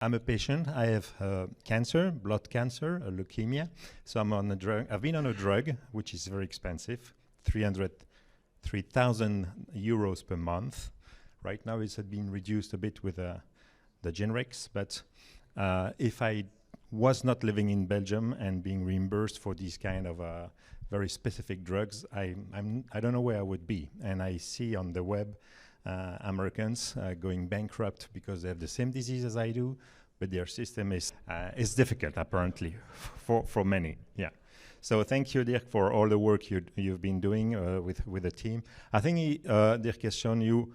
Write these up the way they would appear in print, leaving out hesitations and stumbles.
I'm a patient. I have cancer, blood cancer, leukemia. So I'm on a drug. I've been on a drug, which is very expensive, 3,000 euros per month. Right now it's been reduced a bit with the generics, but if I was not living in Belgium and being reimbursed for these kind of very specific drugs, I don't know where I would be. And I see on the web Americans going bankrupt because they have the same disease as I do, but their system is difficult apparently for many. Yeah. So thank you, Dirk, for all the work you've been doing with the team. I think Dirk has shown you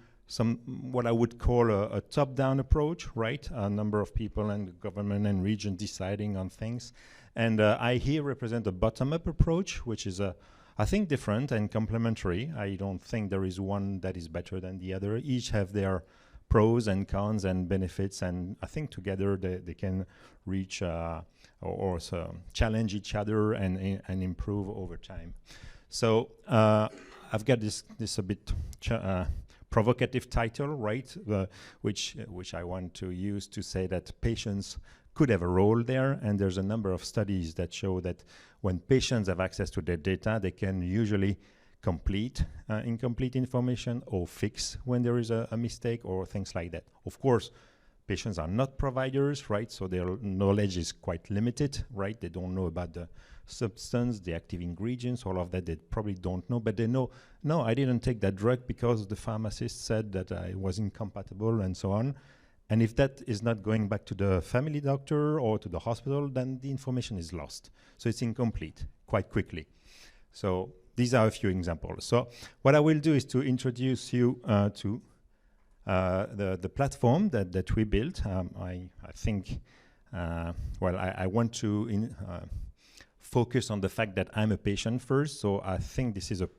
what I would call a top-down approach, right? A number of people and the government and region deciding on things. And I here represent a bottom-up approach, which is, I think, different and complementary. I don't think there is one that is better than the other. Each have their pros and cons and benefits, and I think together they can reach or challenge each other and improve over time. So I've got this a bit provocative title, right? Which I want to use to say that patients could have a role there, and there's a number of studies that show that when patients have access to their data, they can usually complete incomplete information or fix when there is a mistake or things like that. Of course, patients are not providers, right? So their knowledge is quite limited, right? They don't know about the substance, the active ingredients, all of that they probably don't know, but they know, no, I didn't take that drug because the pharmacist said that I was incompatible and so on. And if that is not going back to the family doctor or to the hospital, then the information is lost. So it's incomplete quite quickly. So these are a few examples. So what I will do is to introduce you to the platform that we built. I think, I want to focus on the fact that I'm a patient first. So I think this is a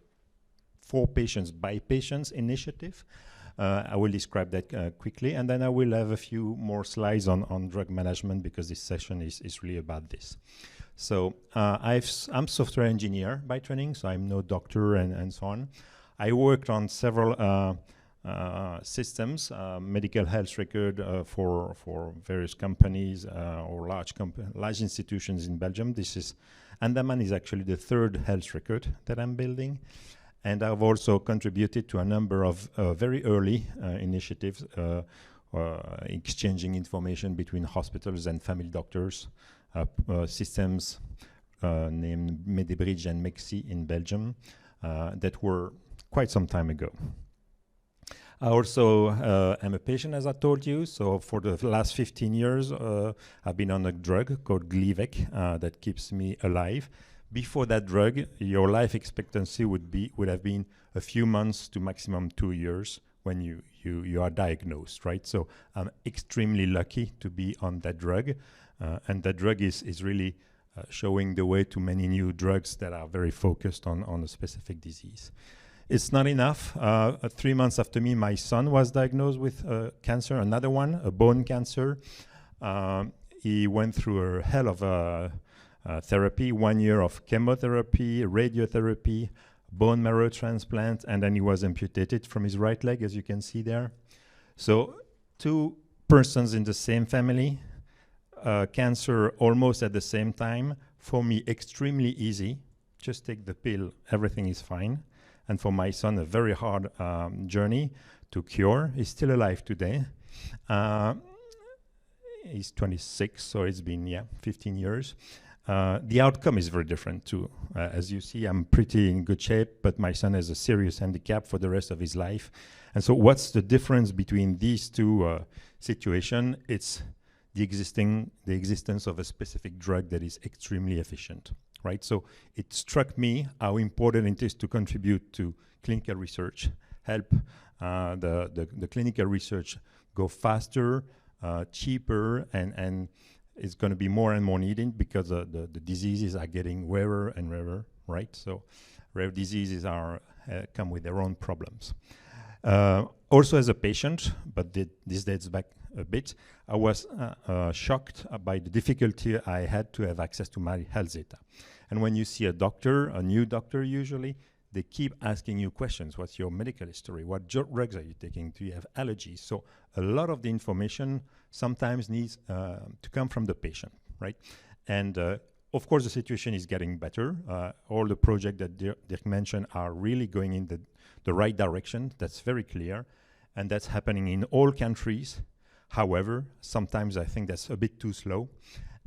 for patients by patients initiative. I will describe that quickly, and then I will have a few more slides on drug management because this session is really about this. So I'm software engineer by training, so I'm no doctor and so on. I worked on several systems, medical health record for various companies or large institutions in Belgium. Andaman is actually the third health record that I'm building. And I've also contributed to a number of very early initiatives exchanging information between hospitals and family doctors, systems named Medebridge and Mexi in Belgium that were quite some time ago. I also am a patient, as I told you. So for the last 15 years, I've been on a drug called Glivec that keeps me alive. Before that drug, your life expectancy would have been a few months to maximum 2 years when you are diagnosed, right? So I'm extremely lucky to be on that drug, and that drug is really showing the way to many new drugs that are very focused on a specific disease. It's not enough. 3 months after me, my son was diagnosed with cancer, another one, a bone cancer. He went through a hell of a therapy, 1 year of chemotherapy, radiotherapy, bone marrow transplant, and then he was amputated from his right leg, as you can see there. So 2 persons in the same family, cancer almost at the same time. For me, extremely easy. Just take the pill, everything is fine. And for my son, a very hard journey to cure. He's still alive today. He's 26, so it's been 15 years. The outcome is very different too. As you see, I'm pretty in good shape, but my son has a serious handicap for the rest of his life. And so what's the difference between these two situations? It's the existence of a specific drug that is extremely efficient, right? So it struck me how important it is to contribute to clinical research, help the clinical research go faster, cheaper, and it's going to be more and more needed because the diseases are getting rarer and rarer, right? So rare diseases come with their own problems. Also as a patient, but this dates back a bit, I was shocked by the difficulty I had to have access to my health data. And when you see a doctor, a new doctor usually, they keep asking you questions. What's your medical history? What drugs are you taking? Do you have allergies? So a lot of the information sometimes needs to come from the patient, right? And of course, the situation is getting better. All the projects that Dirk mentioned are really going in the right direction. That's very clear. And that's happening in all countries. However, sometimes I think that's a bit too slow.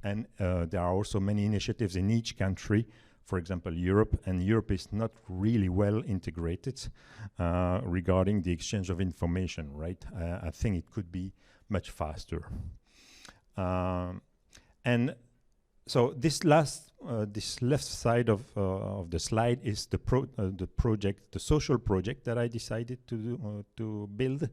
And there are also many initiatives in each country, for example, Europe, and Europe is not really well integrated regarding the exchange of information, right? I think it could be much faster. And so this left side of the slide is the project, the social project that I decided to build.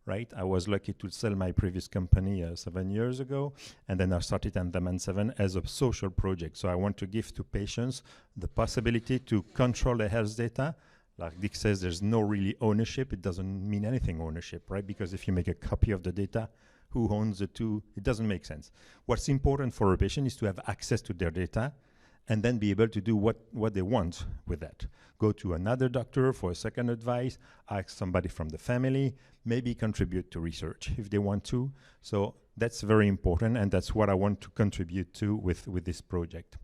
Right, I was lucky to sell my previous company 7 years ago, and then I started Andaman7 as a social project. So I want to give to patients the possibility to control their health data. Like Dick says, there's no really ownership. It doesn't mean anything, ownership, right? Because if you make a copy of the data, who owns the two? It doesn't make sense. What's important for a patient is to have access to their data and then be able to do what they want with that. Go to another doctor for a second advice, ask somebody from the family, maybe contribute to research if they want to. So that's very important, and that's what I want to contribute to with this project.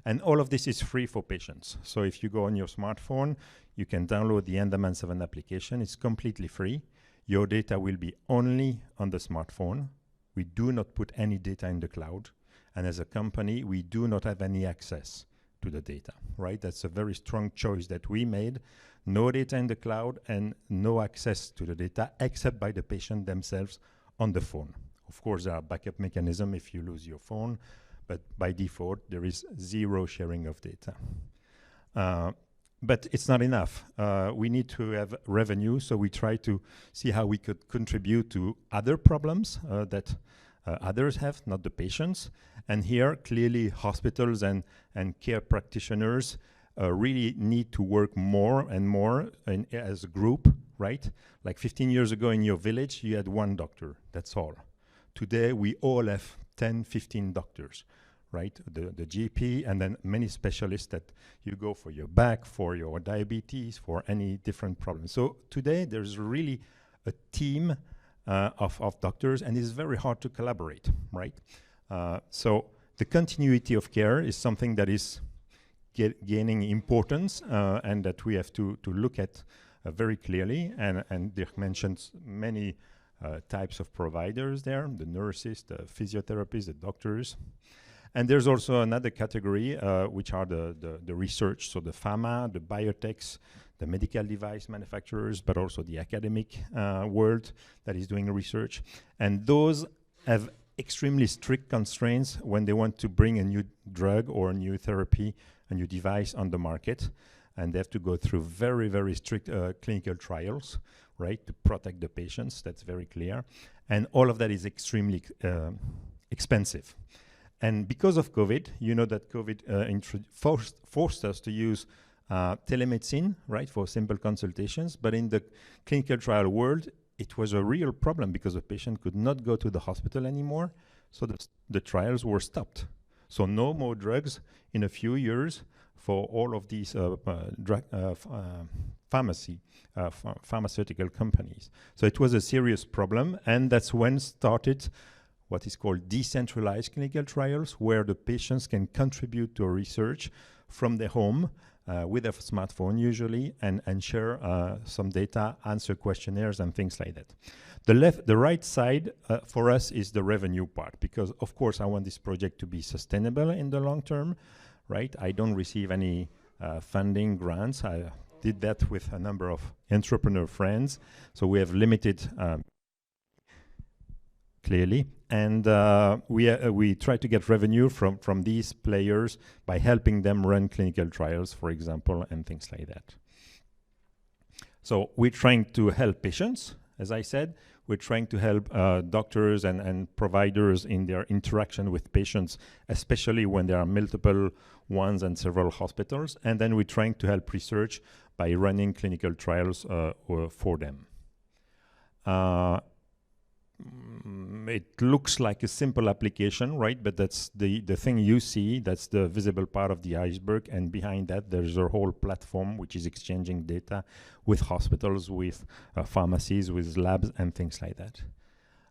And all of this is free for patients. So if you go on your smartphone, you can download the Andaman7 application. It's completely free. Your data will be only on the smartphone. We do not put any data in the cloud. And as a company, we do not have any access to the data, right? That's a very strong choice that we made. No data in the cloud and no access to the data except by the patient themselves on the phone. Of course, there are backup mechanisms if you lose your phone, but by default, there is zero sharing of data. But it's not enough. We need to have revenue, so we try to see how we could contribute to other problems that others have, not the patients. And here, clearly, hospitals and care practitioners really need to work more and more as a group, right? Like 15 years ago in your village, you had one doctor, that's all. Today, we all have 10, 15 doctors, right? The GP, and then many specialists that you go for your back, for your diabetes, for any different problem. So today, there's really a team of doctors, and it's very hard to collaborate, right? So the continuity of care is something that is gaining importance and that we have to look at very clearly. And Dirk mentioned many types of providers there, the nurses, the physiotherapists, the doctors. And there's also another category, which are the research, so the pharma, the biotechs, the medical device manufacturers, but also the academic world that is doing research. And those have extremely strict constraints when they want to bring a new drug or a new therapy, a new device on the market. And they have to go through very, very strict clinical trials, right, to protect the patients. That's very clear. And all of that is extremely expensive. And because of COVID, you know that COVID forced us to use telemedicine, right, for simple consultations. But in the clinical trial world, it was a real problem because the patient could not go to the hospital anymore. So the trials were stopped. So no more drugs in a few years for all of these pharmaceutical companies. So it was a serious problem. And that's when started what is called decentralized clinical trials, where the patients can contribute to research from their home with a smartphone usually, and share some data, answer questionnaires and things like that. The right side for us is the revenue part, because of course I want this project to be sustainable in the long term, right? I don't receive any funding grants. I did that with a number of entrepreneur friends. So we have limited clearly. And we try to get revenue from these players by helping them run clinical trials, for example, and things like that. So we're trying to help patients, as I said. We're trying to help doctors and providers in their interaction with patients, especially when there are multiple ones and several hospitals. And then we're trying to help research by running clinical trials for them. it looks like a simple application, right? But that's the thing you see, that's the visible part of the iceberg. And behind that, there's a whole platform which is exchanging data with hospitals, with pharmacies, with labs, and things like that.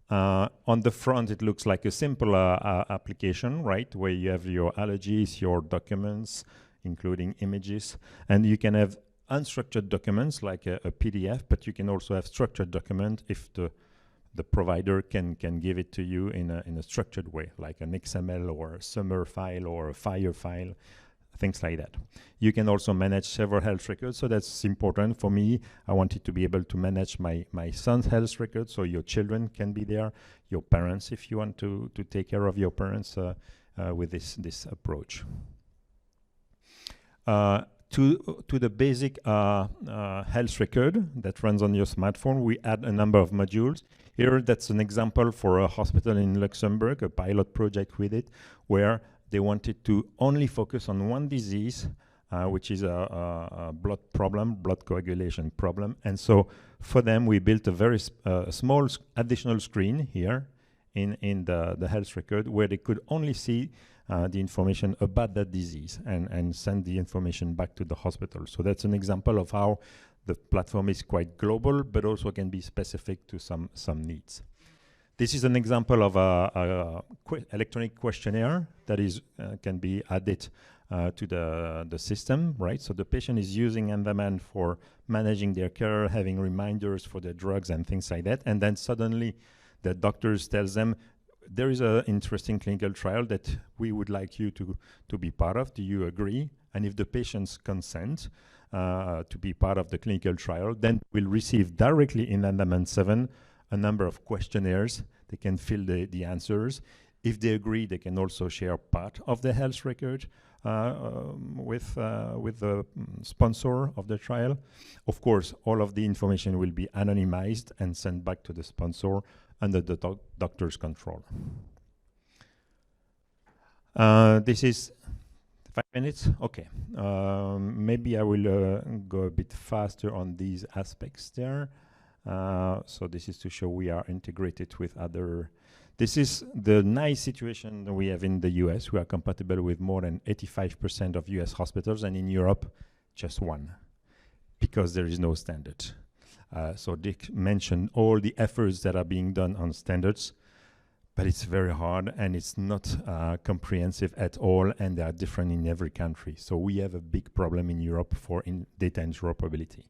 On the front, it looks like a simple application, right? Where you have your allergies, your documents, including images. And you can have unstructured documents like a PDF, but you can also have structured document if the provider can give it to you in a structured way, like an XML or a summer file or a fire file, things like that. You can also manage several health records, so that's important for me. I wanted to be able to manage my son's health records, so your children can be there, your parents, if you want to take care of your parents with this approach. To the basic health record that runs on your smartphone, we add a number of modules. Here, that's an example for a hospital in Luxembourg, a pilot project with it, where they wanted to only focus on one disease, which is a blood problem, blood coagulation problem. And so for them, we built a very small additional screen here in the health record where they could only see the information about that disease and send the information back to the hospital. So that's an example of how the platform is quite global, but also can be specific to some needs. This is an example of a electronic questionnaire that is can be added to the system, right? So the patient is using Andaman for managing their care, having reminders for their drugs and things like that. And then suddenly the doctors tells them, there is an interesting clinical trial that we would like you to be part of. Do you agree? And if the patients consent to be part of the clinical trial, then we'll receive directly in Andaman7 a number of questionnaires. They can fill the answers. If they agree, they can also share part of the health record with the sponsor of the trial. Of course, all of the information will be anonymized and sent back to the sponsor under the doctor's control. This is 5 minutes? Okay. Maybe I will go a bit faster on these aspects there. So this is to show we are integrated with other. This is the nice situation that we have in the US. We are compatible with more than 85% of US hospitals, and in Europe, just one, because there is no standard. So Dick mentioned all the efforts that are being done on standards, but it's very hard and it's not comprehensive at all, and they are different in every country. So we have a big problem in Europe for data interoperability.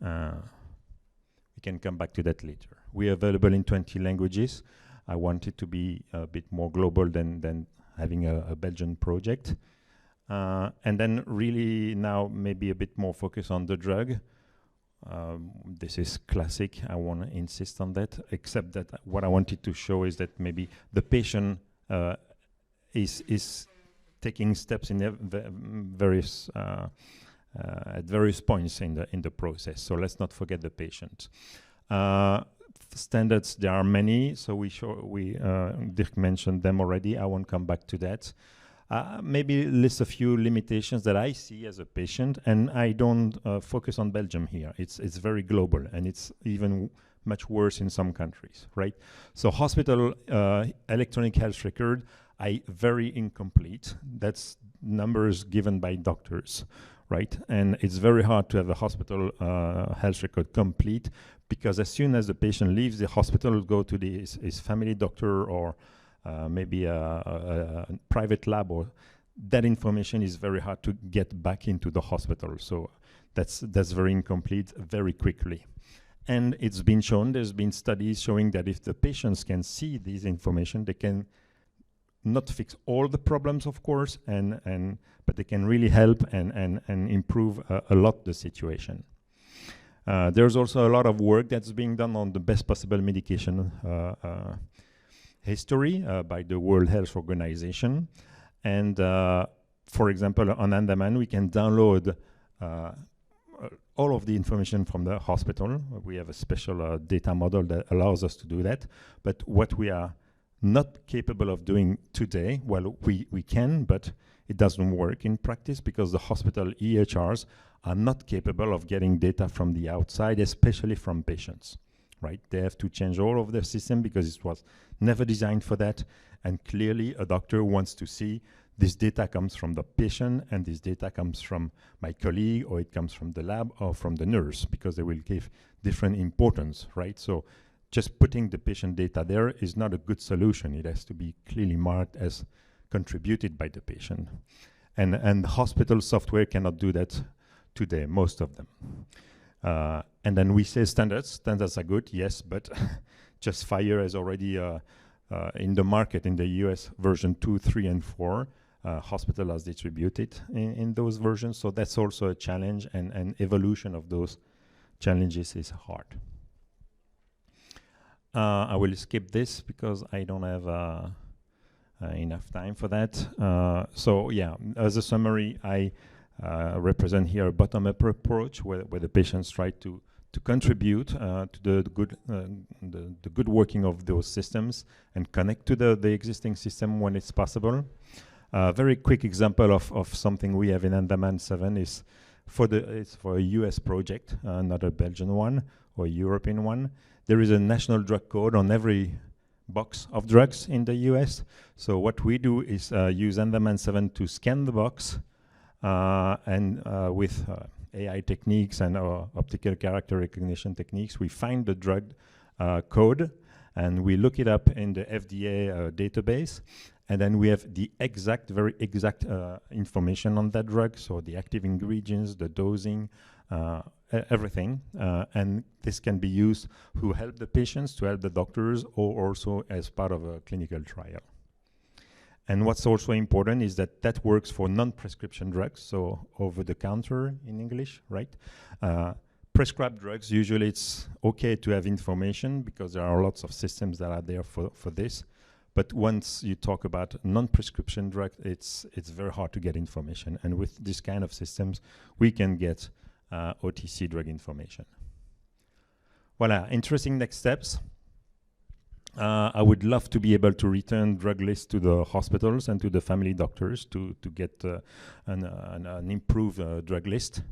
We can come back to that later. We are available in 20 languages. I wanted to be a bit more global than having a Belgian project. And then really now maybe a bit more focus on the drug. This is classic. I want to insist on that, except that what I wanted to show is that maybe the patient is taking steps in various at various points in the process. So let's not forget the patient. Standards, there are many. So Dirk mentioned them already. I won't come back to that. Maybe list a few limitations that I see as a patient, and I don't focus on Belgium here. It's very global, and it's even much worse in some countries, right? So hospital electronic health record, very incomplete. That's numbers given by doctors, right? And it's very hard to have a hospital health record complete, because as soon as the patient leaves the hospital, will go to his family doctor or maybe a private lab, or that information is very hard to get back into the hospital. So that's very incomplete very quickly. And it's been shown, there's been studies showing that if the patients can see this information, they can not fix all the problems, of course, but they can really help and improve a lot the situation. There's also a lot of work that's being done on the best possible medication history by the World Health Organization. And for example, on Andaman, we can download all of the information from the hospital. We have a special data model that allows us to do that. But what we are not capable of doing today, well, we can, but it doesn't work in practice, because the hospital EHRs are not capable of getting data from the outside, especially from patients, right? They have to change all of their system because it was never designed for that. And clearly a doctor wants to see this data comes from the patient and this data comes from my colleague, or it comes from the lab or from the nurse, because they will give different importance, right? So just putting the patient data there is not a good solution. It has to be clearly marked as contributed by the patient. And hospital software cannot do that today, most of them. And then we say standards. Standards are good, yes, but just Fire is already in the market in the US version 2, 3, and 4. Hospital has distributed in those versions, so that's also a challenge, and evolution of those challenges is hard. I will skip this because I don't have enough time for that. So yeah, as a summary, I represent here a bottom-up approach where the patients try to contribute to the good working of those systems and connect to the existing system when it's possible. Very quick example of something we have in Andaman7 is it's for a US project, not a Belgian one or a European one. There is a national drug code on every box of drugs in the US. So what we do is use Andaman7 to scan the box and with AI techniques and optical character recognition techniques, we find the drug code and we look it up in the FDA database. And then we have the very exact information on that drug, so the active ingredients, the dosing, everything. And this can be used to help the patients, to help the doctors, or also as part of a clinical trial. And what's also important is that works for non-prescription drugs, so over-the-counter in English, right? Prescribed drugs, usually it's okay to have information because there are lots of systems that are there for this. But once you talk about non-prescription drugs, it's very hard to get information. And with this kind of systems, we can get OTC drug information. Voila, interesting next steps. I would love to be able to return drug lists to the hospitals and to the family doctors to get an improved drug list.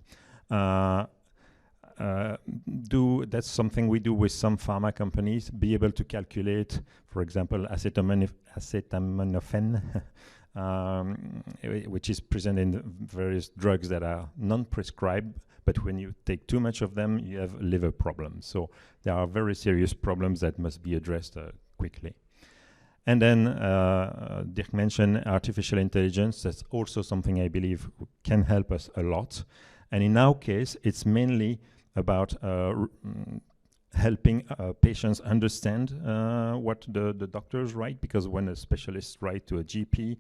That's something we do with some pharma companies, be able to calculate, for example, acetaminophen, which is present in various drugs that are non-prescribed, but when you take too much of them, you have liver problems. So there are very serious problems that must be addressed quickly. And then Dirk mentioned artificial intelligence. That's also something I believe can help us a lot. And in our case, it's mainly about helping patients understand what the doctors write, because when a specialist writes to a GP,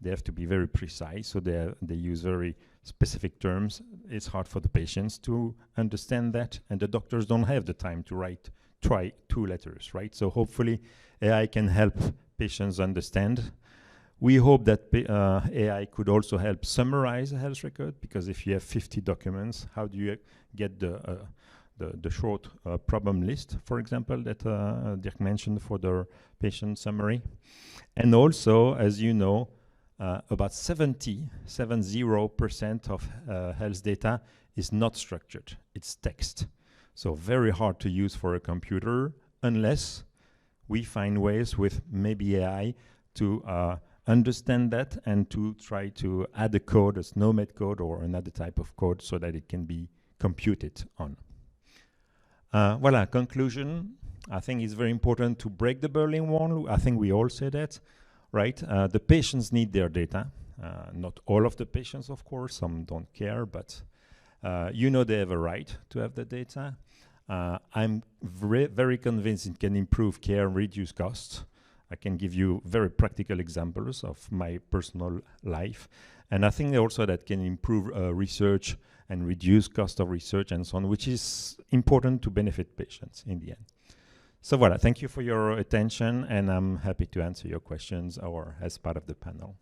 they have to be very precise, so they use very specific terms. It's hard for the patients to understand that, and the doctors don't have the time to try 2 letters, right? So hopefully AI can help patients understand. We hope that AI could also help summarize a health record, because if you have 50 documents, how do you get the short problem list, for example, that Dirk mentioned for the patient summary? And also, as you know, about 70% of health data is not structured. It's text. So very hard to use for a computer unless we find ways with maybe AI to understand that and to try to add a code, a SNOMED code or another type of code, so that it can be computed on. Voila, conclusion. I think it's very important to break the Berlin Wall. I think we all say that, right? The patients need their data. Not all of the patients, of course. Some don't care, but you know they have a right to have the data. I'm very convinced it can improve care and reduce costs. I can give you very practical examples of my personal life. And I think also that can improve research and reduce cost of research and so on, which is important to benefit patients in the end. So voilà, thank you for your attention, and I'm happy to answer your questions or as part of the panel.